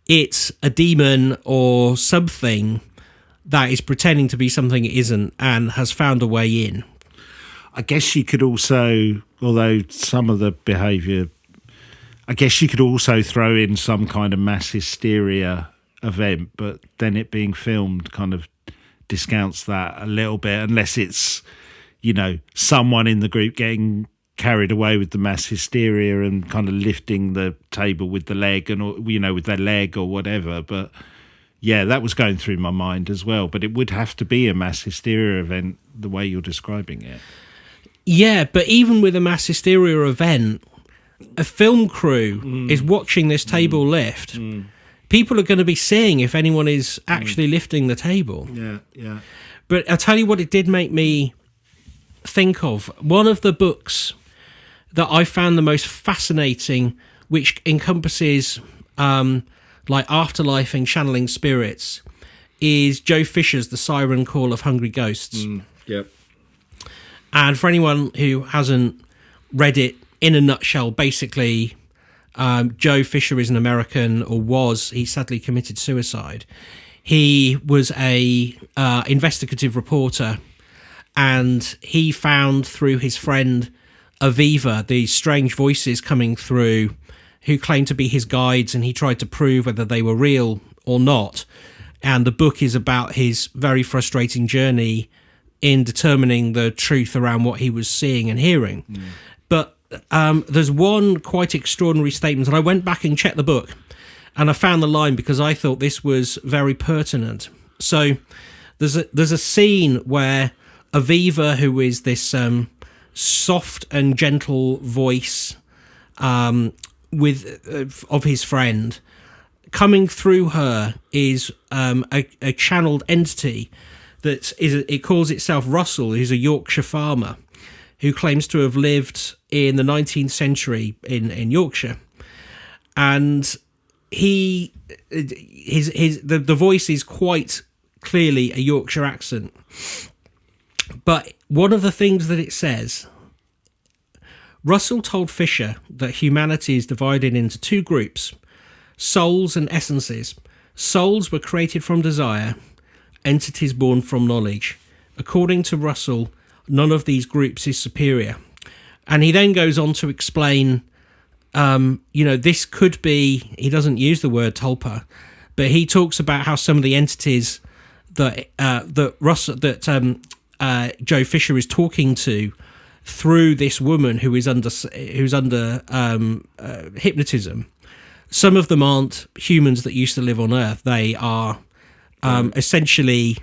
It's a demon or something that is pretending to be something it isn't and has found a way in.
I guess you could also, although some of the behaviour, I guess you could also throw in some kind of mass hysteria event, but then it being filmed kind of discounts that a little bit, unless it's, someone in the group getting carried away with the mass hysteria and kind of lifting the table with the leg and, with their leg or whatever. But yeah, that was going through my mind as well. But it would have to be a mass hysteria event the way you're describing it.
Yeah, but even with a mass hysteria event, a film crew is watching this table lift. People are going to be seeing if anyone is actually lifting the table.
Yeah.
But I'll tell you what it did make me think of. One of the books that I found the most fascinating, which encompasses like afterlife and channeling spirits, is Joe Fisher's The Siren Call of Hungry Ghosts.
Yep.
And for anyone who hasn't read it, in a nutshell, basically, Joe Fisher is an American, or was. He sadly committed suicide. He was a investigative reporter, and he found through his friend Aviva these strange voices coming through who claimed to be his guides, and he tried to prove whether they were real or not. And the book is about his very frustrating journey in determining the truth around what he was seeing and hearing. But there's one quite extraordinary statement, and I went back and checked the book, and I found the line because I thought this was very pertinent. So there's a scene where Aviva, who is this soft and gentle voice of his friend, coming through her is a channeled entity that it calls itself Russell, who's a Yorkshire farmer who claims to have lived in the 19th century in Yorkshire. And the voice is quite clearly a Yorkshire accent. But one of the things that it says, Russell told Fisher that humanity is divided into 2 groups, souls and essences. Souls were created from desire, entities born from knowledge. according to Russell, none of these groups is superior. And he then goes on to explain, this could be, he doesn't use the word tulpa, but he talks about how some of the entities that Joe Fisher is talking to through this woman who's under hypnotism. Some of them aren't humans that used to live on Earth. They are essentially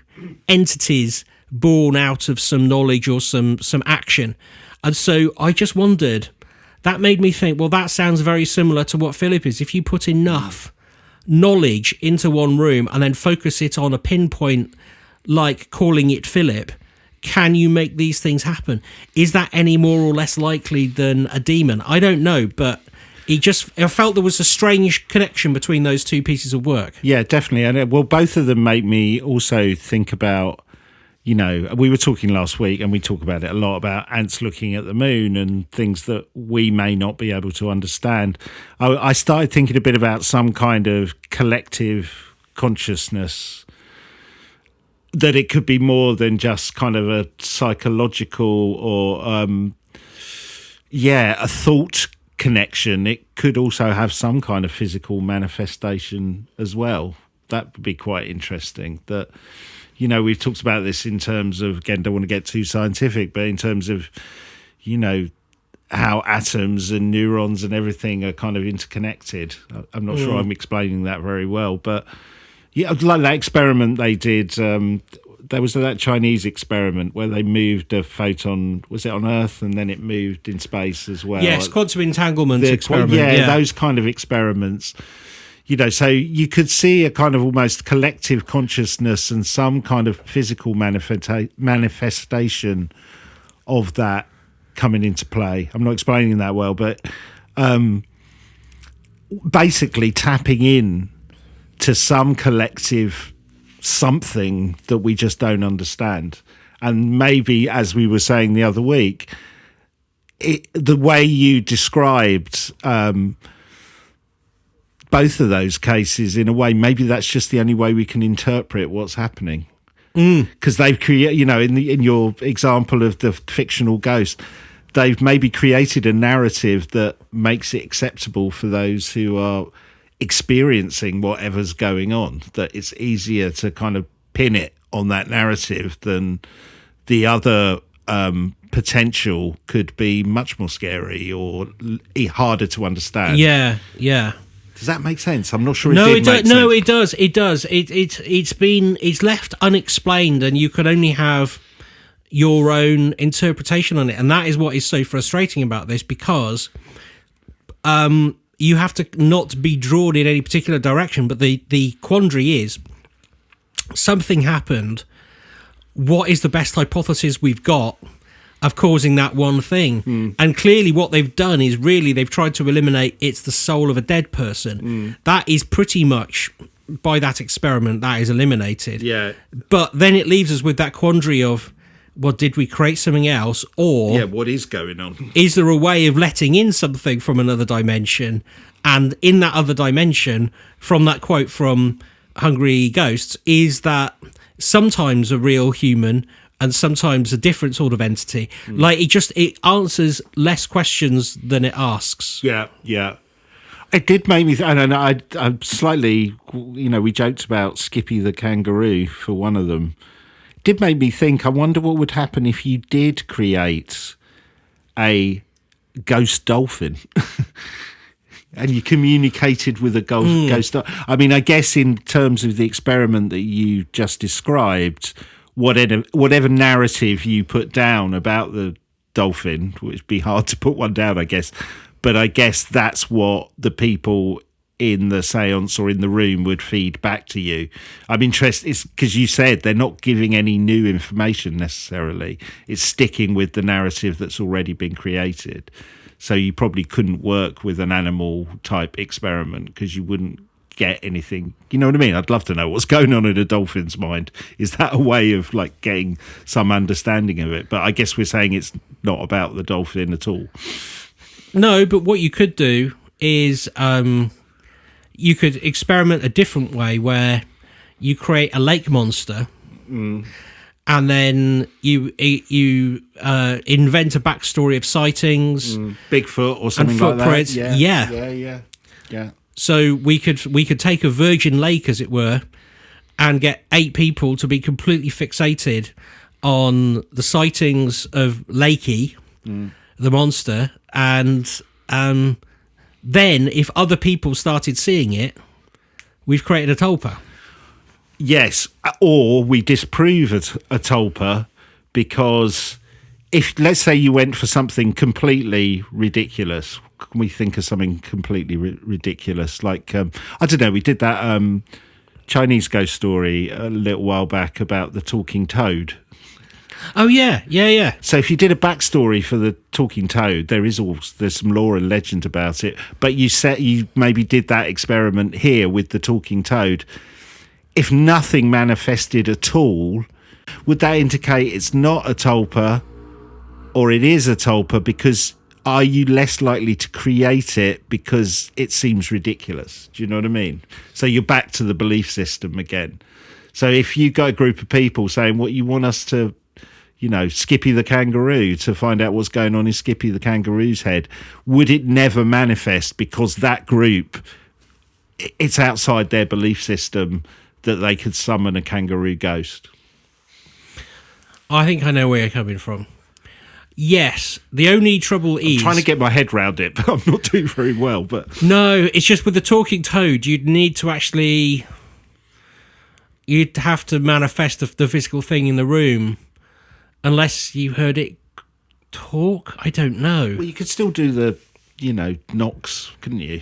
entities born out of some knowledge or some action. And so I just wondered, that made me think, well, that sounds very similar to what Philip is. If you put enough knowledge into one room and then focus it on a pinpoint, like calling it Philip, can you make these things happen? Is that any more or less likely than a demon? I don't know, but I felt there was a strange connection between those two pieces of work.
Yeah, definitely. And both of them make me also think about, we were talking last week, and we talk about it a lot, about ants looking at the moon and things that we may not be able to understand. I started thinking a bit about some kind of collective consciousness, that it could be more than just kind of a psychological or, a thought connection. It could also have some kind of physical manifestation as well. That would be quite interesting. That, we've talked about this in terms of, again, don't want to get too scientific, but in terms of, how atoms and neurons and everything are kind of interconnected. I'm not sure I'm explaining that very well, but yeah, like that experiment they did. There was that Chinese experiment where they moved a photon, was it on Earth, and then it moved in space as well.
Yes, quantum entanglement experiment.
Yeah, those kind of experiments. So you could see a kind of almost collective consciousness and some kind of physical manifestation of that coming into play. I'm not explaining that well, but basically tapping in to some collective something that we just don't understand. And maybe, as we were saying the other week, the way you described both of those cases, in a way, maybe that's just the only way we can interpret what's happening. Because they've created, in your example of the fictional ghost, they've maybe created a narrative that makes it acceptable for those who are experiencing whatever's going on, that it's easier to kind of pin it on that narrative than the other potential could be much more scary or harder to understand.
Yeah.
Does that make sense? I'm not sure.
It does. It does. It's left unexplained, and you can only have your own interpretation on it, and that is what is so frustrating about this, because you have to not be drawn in any particular direction. But the quandary is, something happened. What is the best hypothesis we've got of causing that one thing? And clearly what they've done is really they've tried to eliminate it's the soul of a dead person. That is pretty much, by that experiment, that is eliminated.
Yeah.
But then it leaves us with that quandary of, well, did we create something else? Or
what is going on?
Is there a way of letting in something from another dimension? And in that other dimension, from that quote from Hungry Ghosts, is that sometimes a real human and sometimes a different sort of entity. Like, it answers less questions than it asks.
Yeah. It did make me, I slightly, we joked about Skippy the kangaroo for one of them. It did make me think, I wonder what would happen if you did create a ghost dolphin and you communicated with a ghost dolphin. I mean, I guess in terms of the experiment that you just described, whatever narrative you put down about the dolphin, which would be hard to put one down, I guess, but I guess that's what the people in the seance or in the room would feed back to you. I'm interested, because you said they're not giving any new information necessarily. It's sticking with the narrative that's already been created. So you probably couldn't work with an animal type experiment because you wouldn't get anything. You know what I mean? I'd love to know what's going on in a dolphin's mind. Is that a way of like getting some understanding of it? But I guess we're saying it's not about the dolphin at all.
No, but what you could do is you could experiment a different way, where you create a lake monster and then you invent a backstory of sightings,
Bigfoot or something like that.
footprints.
Yeah.
So we could take a virgin lake, as it were, and get 8 people to be completely fixated on the sightings of Lakey, the monster, and then if other people started seeing it, we've created a tulpa.
Yes, or we disprove a tulpa because if, let's say, you went for something completely ridiculous, can we think of something completely ridiculous? Like, I don't know, we did that Chinese ghost story a little while back about the talking toad.
Oh, yeah.
So if you did a backstory for the talking toad, there's some lore and legend about it, but you maybe did that experiment here with the talking toad. If nothing manifested at all, would that indicate it's not a tulpa or it is a tulpa? Because are you less likely to create it because it seems ridiculous? Do you know what I mean? So you're back to the belief system again. So if you got a group of people saying, what you want us to, Skippy the kangaroo, to find out what's going on in Skippy the kangaroo's head, would it never manifest because that group, it's outside their belief system that they could summon a kangaroo ghost?
I think I know where you're coming from. Yes, the only trouble is...
I'm trying to get my head round it, but I'm not doing very well. But
no, it's just with the talking toad, you'd need to actually... You'd have to manifest the physical thing in the room, unless you heard it talk. I don't know.
Well, you could still do the, knocks, couldn't you?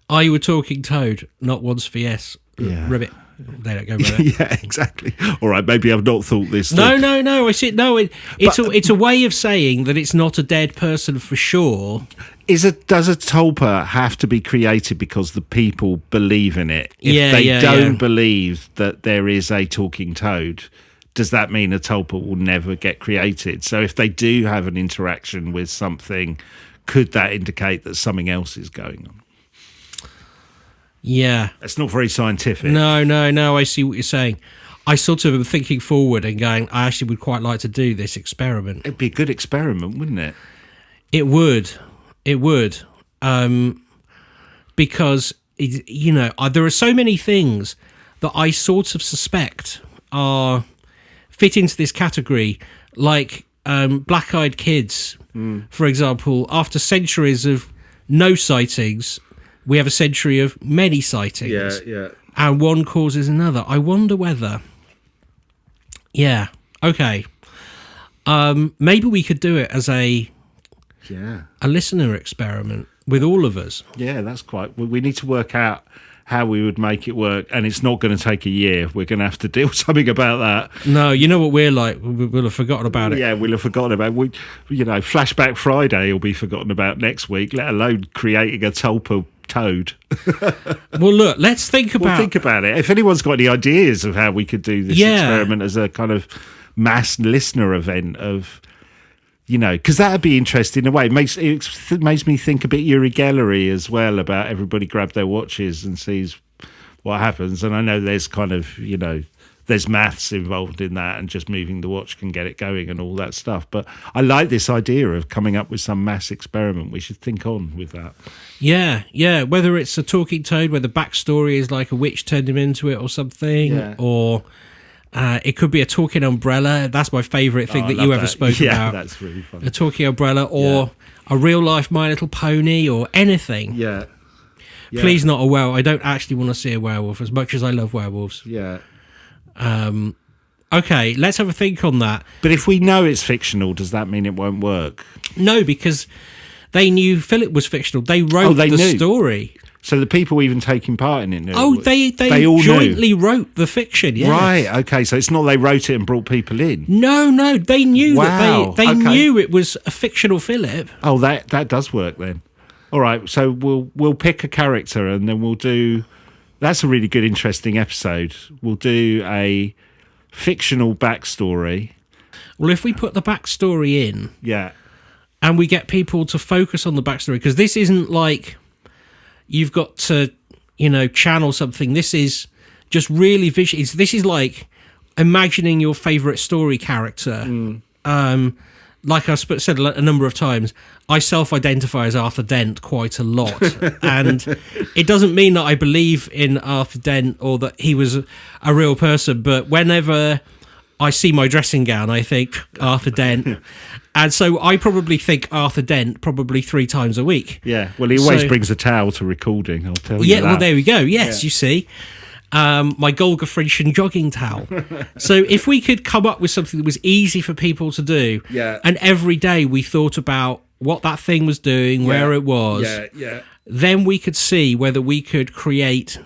Are you a talking toad? Not once for yes.
Yeah.
Ribbit. They don't go by that.
Yeah, exactly. All right, maybe I've not thought this.
No. I see. No, it's a way of saying that it's not a dead person for sure.
Does a tulpa have to be created because the people believe in it? If they don't believe that there is a talking toad, does that mean a tulpa will never get created? So if they do have an interaction with something, could that indicate that something else is going on?
Yeah.
It's not very scientific.
No, I see what you're saying. I sort of am thinking forward and going, I actually would quite like to do this experiment.
It'd be a good experiment, wouldn't it?
It would. Because, there are so many things that I sort of suspect fit into this category, like black-eyed kids, for example. After centuries of no sightings, we have a century of many sightings.
Yeah.
And one causes another. I wonder whether... Yeah, okay. Maybe we could do it as a listener experiment with all of us.
Yeah, that's quite... We need to work out how we would make it work, and it's not going to take a year. We're going to have to do something about that.
No, you know what we're like. We'll have forgotten about it.
Yeah, we'll have forgotten about it. Flashback Friday will be forgotten about next week, let alone creating a tulpa toad.
Well, look, let's think about...
We'll think about it. If anyone's got any ideas of how we could do this experiment as a kind of mass listener event of... because that would be interesting in a way. It makes me think a bit Uri Geller as well, about everybody grab their watches and sees what happens. And I know there's kind of, there's maths involved in that, and just moving the watch can get it going and all that stuff. But I like this idea of coming up with some mass experiment. We should think on with that.
Yeah. Whether it's a talking toad, where the backstory is like a witch turned him into it or something, or... it could be a talking umbrella. That's my favourite thing that you ever spoke about.
Yeah, that's really fun.
A talking umbrella, or a real life My Little Pony, or anything.
Yeah.
Please not a werewolf. I don't actually want to see a werewolf as much as I love werewolves.
Yeah.
Okay, let's have a think on that.
But if we know it's fictional, does that mean it won't work?
No, because they knew Philip was fictional. They wrote the story.
So the people even taking part in it knew.
Oh, they
all
jointly wrote the fiction, yes.
Right, okay, so it's not they wrote it and brought people in.
No, they knew
wow.
that they knew it was a fictional Philip.
Oh, that does work then. All right, so we'll pick a character and then we'll do... That's a really good, interesting episode. We'll do a fictional backstory.
Well, if we put the backstory in...
Yeah.
And we get people to focus on the backstory, because this isn't like you've got to, channel something. This is just really visual. This is like imagining your favourite story character. Like I've said a number of times, I self-identify as Arthur Dent quite a lot. And it doesn't mean that I believe in Arthur Dent or that he was a real person, but whenever I see my dressing gown, I think Arthur Dent. And so I probably think Arthur Dent probably 3 times a week.
Yeah, well, he always brings a towel to recording, I'll tell you that.
Yeah, well, there we go. Yes, you see. My Golga Frisian jogging towel. So if we could come up with something that was easy for people to do, and every day we thought about what that thing was doing, where it was, then we could see whether we could create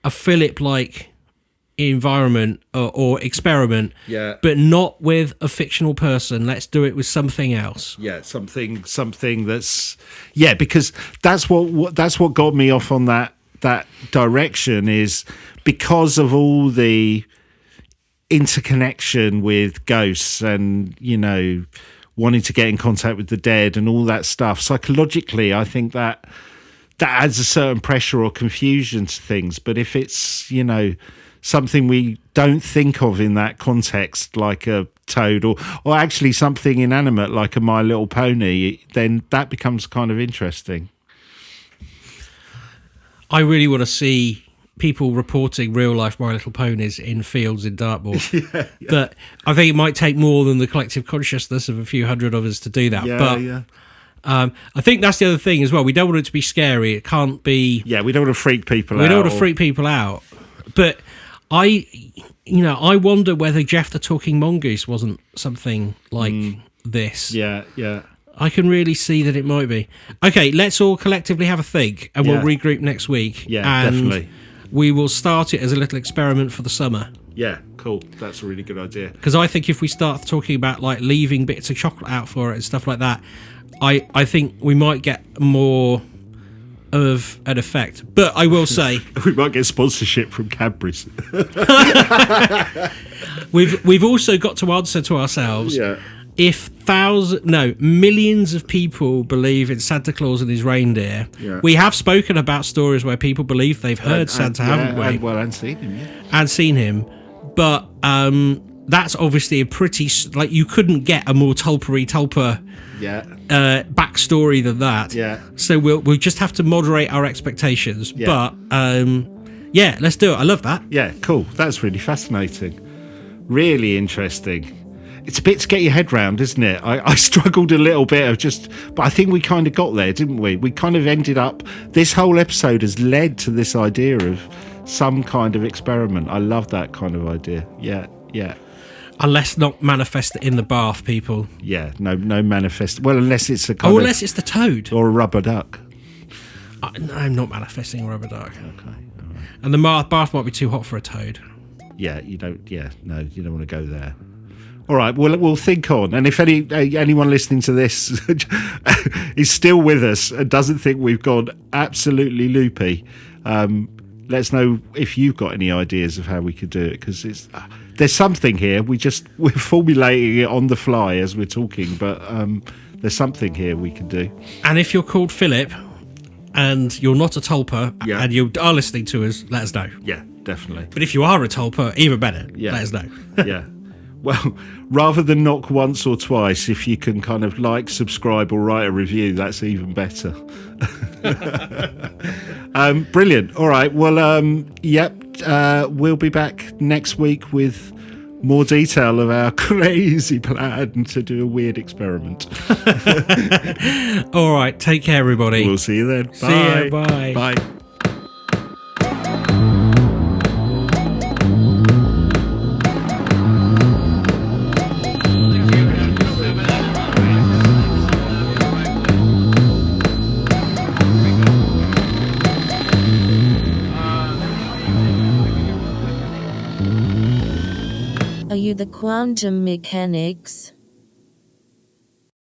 a Philip-like environment or experiment, but not with a fictional person. Let's do it with something else.
Yeah, something that's because that's what got me off on that direction, is because of all the interconnection with ghosts and, you know, wanting to get in contact with the dead and all that stuff. Psychologically, I think that adds a certain pressure or confusion to things. But if it's, you know, something we don't think of in that context, like a toad or actually something inanimate like a My Little Pony, then that becomes kind of interesting.
I really want to see people reporting real life My Little Ponies in fields in Dartmoor. But I think it might take more than the collective consciousness of a few hundred of us to do that. I think that's the other thing as well. We don't want it to be scary. It can't be.
Yeah, we don't want to freak people out.
We don't want to freak people out. But I wonder whether Jeff the Talking Mongoose wasn't something like this.
Yeah.
I can really see that it might be. Okay, let's all collectively have a think, and we'll regroup next week.
Yeah,
and
definitely.
We will start it as a little experiment for the summer.
Yeah, cool. That's a really good idea.
Because I think if we start talking about like leaving bits of chocolate out for it and stuff like that, I think we might get more of an effect. But I will say
we might get sponsorship from Cadbury's.
we've also got to answer to ourselves. If millions of people believe in Santa Claus and his reindeer, we have spoken about stories where people believe they've heard Santa, haven't we?
And seen him,
And seen him. But that's obviously a pretty... Like, you couldn't get a more tulpa backstory than that.
Yeah.
So we'll just have to moderate our expectations.
Yeah.
But, let's do it. I love that.
Yeah, cool. That's really fascinating. Really interesting. It's a bit to get your head round, isn't it? I struggled a little bit but I think we kind of got there, didn't we? We kind of ended up, this whole episode has led to this idea of some kind of experiment. I love that kind of idea. Yeah.
Unless not manifest it in the bath, people.
Yeah, no manifest. Well, unless it's
unless it's the toad.
Or a rubber duck.
No, I'm not manifesting a rubber duck.
Okay. All right.
And the bath might be too hot for a toad.
Yeah, you don't want to go there. All right, we'll think on. And if anyone listening to this is still with us and doesn't think we've gone absolutely loopy, let us know if you've got any ideas of how we could do it, because there's something here. We're formulating it on the fly as we're talking, but there's something here we can do.
And if you're called Philip and you're not a tulpa and you are listening to us, let us know.
Yeah, definitely.
But if you are a tulpa, even better, let us know.
Yeah. Well, rather than knock once or twice, if you can kind of like, subscribe or write a review, that's even better. Brilliant. All right. Well, we'll be back next week with more detail of our crazy plan to do a weird experiment.
All right. Take care, everybody.
We'll see you then. Bye.
See you. Bye.
Bye.
Are you the quantum mechanics?